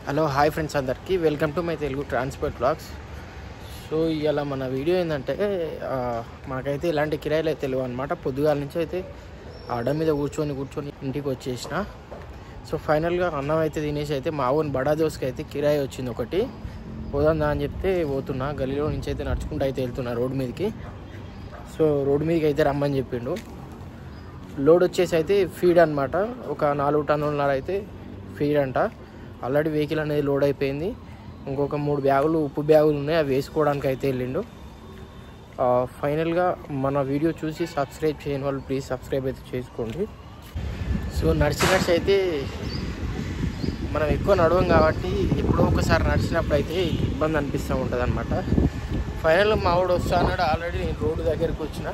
Hello hi friends అందరికీ welcome to my Telugu transport blogs. So ఇవాళ మన వీడియో ఏంటంటే మనకైతే ఇలాంటి కిరాయిలు అయితే లేవు అనమాట. పొద్దుగాల నుంచి అయితే అడ్డ మీద కూర్చొని ఇంటికి వచ్చేసిన. సో ఫైనల్గా అన్నం అయితే తినేసి అయితే మా ఊరి బడా దోస్కి అయితే కిరాయి వచ్చింది ఒకటి, పోదా అని చెప్తే పోతున్నా. గలీలో నుంచి అయితే నడుచుకుంటూ అయితే వెళ్తున్నా రోడ్డు మీదకి. సో రోడ్డు మీదకి అయితే రమ్మని చెప్పిండు. లోడ్ వచ్చేసి అయితే ఫీడ్ అనమాట, ఒక 4 టన్నులన్నర అయితే ఫీడ్ అంట. ఆల్రెడీ వెహికల్ అనేది లోడ్ అయిపోయింది. ఇంకొక 3 బ్యాగులు ఉప్పు బ్యాగులు ఉన్నాయి, అవి వేసుకోవడానికి అయితే వెళ్ళిండు. ఫైనల్గా మన వీడియో చూసి సబ్స్క్రైబ్ చేయని వాళ్ళు ప్లీజ్ సబ్స్క్రైబ్ అయితే చేసుకోండి. సో నడిచి అయితే మనం ఎక్కువ నడవం కాబట్టి ఎప్పుడో ఒకసారి నడిచినప్పుడు అయితే ఇబ్బంది అనిపిస్తూ ఉంటుంది అనమాట. ఫైనల్గా మా వాడు వస్తా అన్నాడు. ఆల్రెడీ నేను రోడ్డు దగ్గరికి వచ్చిన,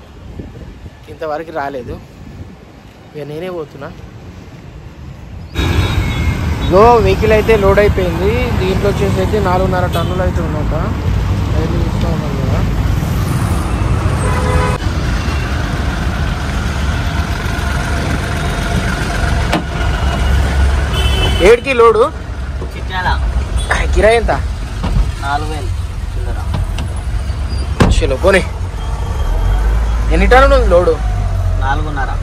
ఇంతవరకు రాలేదు. ఇక నేనే పోతున్నా. వెహికల్ అయితే లోడ్ అయిపోయింది. దీంట్లో వచ్చేసి అయితే 4.5 టన్నులు అయితే ఉన్నాక రైలు ఇస్తూ ఉన్నాను కదా. ఏడికి లోడు కిరాయి ఎంత? 4,000 చలో పోనీ. ఎన్ని టన్నులు ఉంది లోడు? 4.5.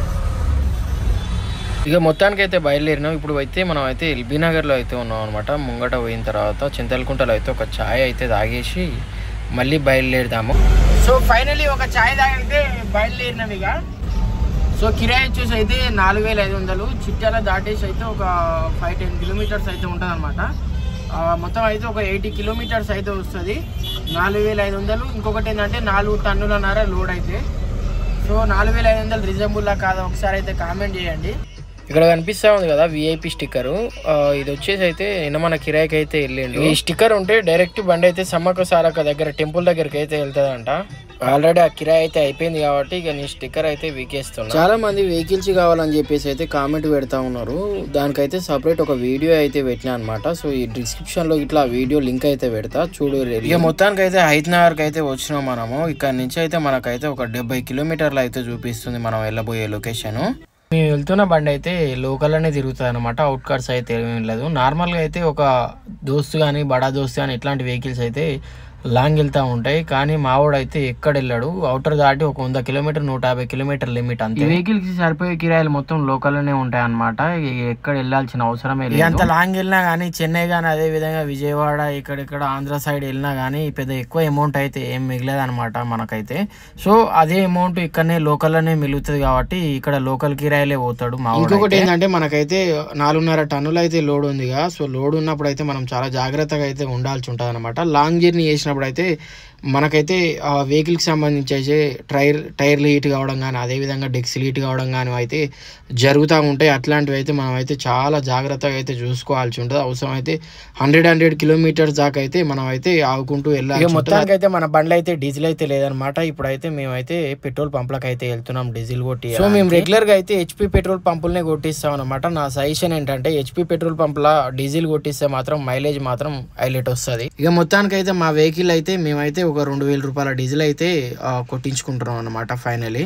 ఇక మొత్తానికి అయితే బయలుదేరినాం. ఇప్పుడు అయితే మనం అయితే ఎల్బీ నగర్లో అయితే ఉన్నాం అనమాట. ముంగట పోయిన తర్వాత చింతలకుంటలో అయితే ఒక ఛాయ్ అయితే తాగేసి మళ్ళీ బయలుదేరుదాము. సో ఫైనలీ ఒక ఛాయ్ తాగితే బయలుదేరినాం ఇక. సో కిరాయి వచ్చేసి అయితే 4,500. చిట్యాల దాటేసి అయితే ఒక 5-10 కిలోమీటర్స్ అయితే ఉంటుంది అనమాట. మొత్తం అయితే ఒక 80 కిలోమీటర్స్ అయితే వస్తుంది. 4,500. ఇంకొకటి ఏంటంటే 4 టన్నులన్నర లోడ్ అయితే. సో 4,500 రీజనబుల్లా కాదా ఒకసారి అయితే కామెంట్ చేయండి. ఇక్కడ కనిపిస్తూ ఉంది కదా విఐపి స్టిక్కరు. ఇది వచ్చేసి అయితే నిన్న మన కిరాయికి అయితే వెళ్ళిండు. ఈ స్టిక్కర్ ఉంటే డైరెక్ట్ బండి అయితే సమ్మక్క సారక్క దగ్గర టెంపుల్ దగ్గరికి అయితే వెళ్తుందంట. ఆల్రెడీ ఆ కిరాయి అయితే అయిపోయింది కాబట్టి ఇక నీ స్టిక్కర్ అయితే వీకేస్తున్నా. చాలా మంది వెహికల్స్ కావాలని చెప్పేసి అయితే కామెంట్ పెడతా ఉన్నారు. దానికైతే సపరేట్ ఒక వీడియో అయితే పెట్టినా అనమాట. సో ఈ డిస్క్రిప్షన్ లో ఇట్లా వీడియో లింక్ అయితే పెడతా చూడు. ఇక మొత్తానికి అయితే హైదరాబాద్కి అయితే వచ్చినాం మనము. ఇక్కడ నుంచి అయితే మనకైతే ఒక 70 కిలోమీటర్లు అయితే చూపిస్తుంది మనం వెళ్ళబోయే లొకేషన్. మేము వెళ్తున్న బండి అయితే లోకల్లోనే తిరుగుతుంది అనమాట. అవుట్ కార్స్ అయితే ఏమీ లేదు. నార్మల్గా అయితే ఒక దోస్తు కానీ బడా దోస్తు కానీ ఇట్లాంటి వెహికల్స్ అయితే లాంగ్ వెళ్తూ ఉంటాయి. కానీ మావాడు అయితే ఎక్కడ వెళ్ళాడు. అవుటర్ దాటి ఒక 100 కిలోమీటర్ 150 కిలోమీటర్ లిమిట్ అంతే. వెహికల్కి సరిపోయే కిరాయిలు మొత్తం లోకల్లోనే ఉంటాయి అనమాట. ఎక్కడ వెళ్ళాల్సిన అవసరమే లేదు. అంత లాంగ్ వెళ్ళినా కానీ చెన్నై కానీ అదే విధంగా విజయవాడ ఇక్కడిక్కడ ఆంధ్ర సైడ్ వెళ్ళినా కానీ పెద్ద ఎక్కువ అమౌంట్ అయితే ఏం మిగలేదు అనమాట మనకైతే. సో అదే అమౌంట్ ఇక్కడనే లోకల్లోనే మిగులుతుంది కాబట్టి ఇక్కడ లోకల్ కిరాయిలే పోతాడు మా. ఇంకొకటి ఏంటంటే మనకైతే 4.5 టన్నులు అయితే లోడ్ ఉందిగా. సో లోడ్ ఉన్నప్పుడు అయితే మనం చాలా జాగ్రత్తగా అయితే ఉండాల్సి ఉంటుంది అనమాట. లాంగ్ జర్నీ చేసిన అయితే మనకైతే ఆ వెహికల్కి సంబంధించి అయితే టైర్లు హీట్ కావడం కానీ అదేవిధంగా డెక్స్ హీట్ కావడం కానీ అయితే జరుగుతూ ఉంటాయి. అట్లాంటివి అయితే మనం అయితే చాలా జాగ్రత్తగా అయితే చూసుకోవాల్సి ఉంటుంది. అవసరం అయితే 100 కిలోమీటర్స్ దాకా అయితే మనం అయితే ఆగుకుంటూ వెళ్ళాలి. మొత్తానికి అయితే మన బండ్లు అయితే డీజిల్ అయితే లేదనమాట. ఇప్పుడైతే మేమైతే పెట్రోల్ పంపులకు అయితే వెళ్తున్నాం డీజిల్ కొట్టి. సో మేము రెగ్యులర్గా అయితే హెచ్పి పెట్రోల్ పంపులనే కొట్టిస్తాం అనమాట. నా సజెషన్ ఏంటంటే హెచ్పి పెట్రోల్ పంపుల డీజిల్ కొట్టిస్తే మాత్రం మైలేజ్ మాత్రం హైలైట్ వస్తుంది. ఇక మొత్తానికి అయితే మా వెహికల్ అయితే మేమైతే ఒక 2,000 రూపాయల డీజిల్ అయితే కొట్టించుకుంటున్నాం అనమాట ఫైనలీ.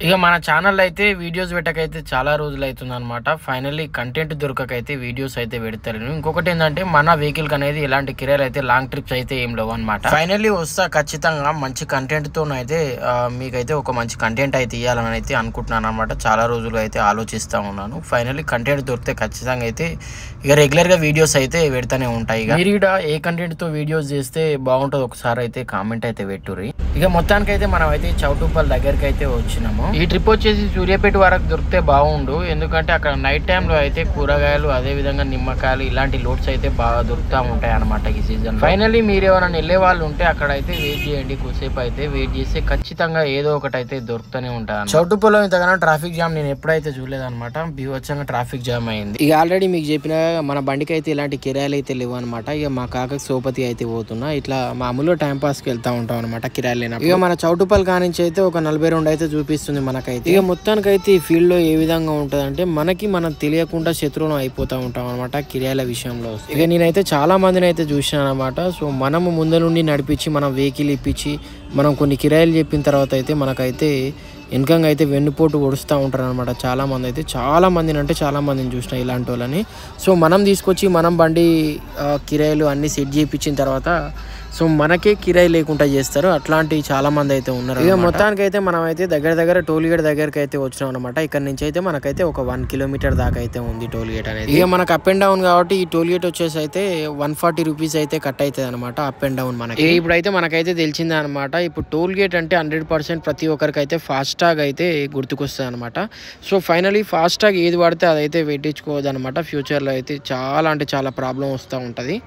ఇక మన ఛానల్ అయితే వీడియోస్ పెట్టకైతే చాలా రోజులు అవుతుంది అనమాట. ఫైనల్లీ కంటెంట్ దొరకకైతే వీడియోస్ అయితే పెడతారు. ఇంకొకటి ఏంటంటే మన వెహికల్ అనేది ఎలాంటి కిరాయిలు అయితే లాంగ్ ట్రిప్స్ అయితే ఏం లేవు అనమాట. ఫైనల్లీ వస్తా ఖచ్చితంగా మంచి కంటెంట్తో అయితే మీకైతే ఒక మంచి కంటెంట్ అయితే ఇవ్వాలని అయితే అనుకుంటున్నాను అనమాట. చాలా రోజులు అయితే ఆలోచిస్తూ ఉన్నాను. ఫైనల్లీ కంటెంట్ దొరికితే ఖచ్చితంగా అయితే ఇక రెగ్యులర్గా వీడియోస్ అయితే పెడతానే ఉంటాయి. ఇక మీరు ఏ కంటెంట్తో వీడియోస్ చేస్తే బాగుంటుంది ఒకసారి అయితే కామెంట్ అయితే పెట్టుర్రి. ఇక మొత్తానికైతే మనం అయితే చౌటుప్పల్ దగ్గరికి అయితే వచ్చినాము. ఈ ట్రిప్ వచ్చేసి సూర్యాపేట వరకు దొరికితే బాగుండు. ఎందుకంటే అక్కడ నైట్ టైంలో అయితే కూరగాయలు అదే విధంగా నిమ్మకాయలు ఇలాంటి లోడ్స్ అయితే బాగా దొరుకుతూ ఉంటాయి అనమాట ఈ సీజన్. ఫైనల్లీ మీరు ఎవరైనా వెళ్ళే వాళ్ళు ఉంటే అక్కడ అయితే వెయిట్ చేయండి. కొద్దిసేపు అయితే వెయిట్ చేస్తే ఖచ్చితంగా ఏదో ఒకటి అయితే దొరుకుతూనే ఉంటుంది. చౌటుప్పల్లో ఇంతగానో ట్రాఫిక్ జామ్ నేను ఎప్పుడైతే చూడలేదు అనమాట. బీవచ్చంగా ట్రాఫిక్ జామ్ అయింది. ఇక ఆల్రెడీ మీకు చెప్పిన మన బండికి అయితే ఇలాంటి కిరాయిలు అయితే లేవు అనమాట. ఇక మా కాకకి సోపతి అయితే పోతున్నా. ఇట్లా మామూలుగా టైం పాస్కి వెళ్తా ఉంటాం అనమాట కిరాయిలు లేనప్పుడు. ఇక మన చౌటుప్పల్ కానించి అయితే ఒక 42 అయితే చూపిస్తుంది మనకైతే. ఇక మొత్తానికైతే ఈ ఫీల్డ్లో ఏ విధంగా ఉంటుంది అంటే మనం తెలియకుండా శత్రువులు అయిపోతూ ఉంటాం అనమాట కిరాయిల విషయంలో. ఇక నేనైతే చాలా మందిని అయితే చూసినాను అనమాట. సో మనము ముందు నుండి నడిపించి మనం వెహికల్ ఇప్పించి మనం కొన్ని కిరాయిలు చెప్పిన తర్వాత అయితే మనకైతే వెనకంగా అయితే వెన్నుపోటు ఒడుస్తూ ఉంటారు అనమాట చాలామంది అయితే. చాలామందిని చూసిన ఇలాంటి వాళ్ళని. సో మనం తీసుకొచ్చి మనం బండి కిరాయిలు అన్నీ సెట్ చేయించిన తర్వాత సో మనకే కిరాయి లేకుండా చేస్తారు. అట్లాంటి చాలామంది అయితే ఉన్నారు. ఇక మొత్తానికైతే మనం అయితే దగ్గర టోల్ గేట్ దగ్గరికి అయితే వచ్చినాం అనమాట. ఇక్కడ నుంచి అయితే మనకైతే ఒక 1 కిలోమీటర్ దాకా అయితే ఉంది టోల్ గేట్ అనేది. ఇక మనకు అప్ అండ్ డౌన్ కాబట్టి ఈ టోల్ గేట్ వచ్చేసి అయితే 140 రూపీస్ అయితే కట్ అవుతుంది అనమాట అప్ అండ్ డౌన్ మనకి. ఇప్పుడైతే మనకైతే తెలిసిందే అనమాట. ఇప్పుడు టోల్ గేట్ అంటే 100% ప్రతి ఒక్కరికి అయితే ఫాస్టాగ్ అయితే గుర్తుకొస్తుంది అనమాట. సో ఫైనలీ ఫాస్టాగ్ ఏది వాడితే అదైతే పెట్టించుకోవద్దు అనమాట. ఫ్యూచర్లో అయితే చాలా ప్రాబ్లం వస్తూ ఉంటుంది.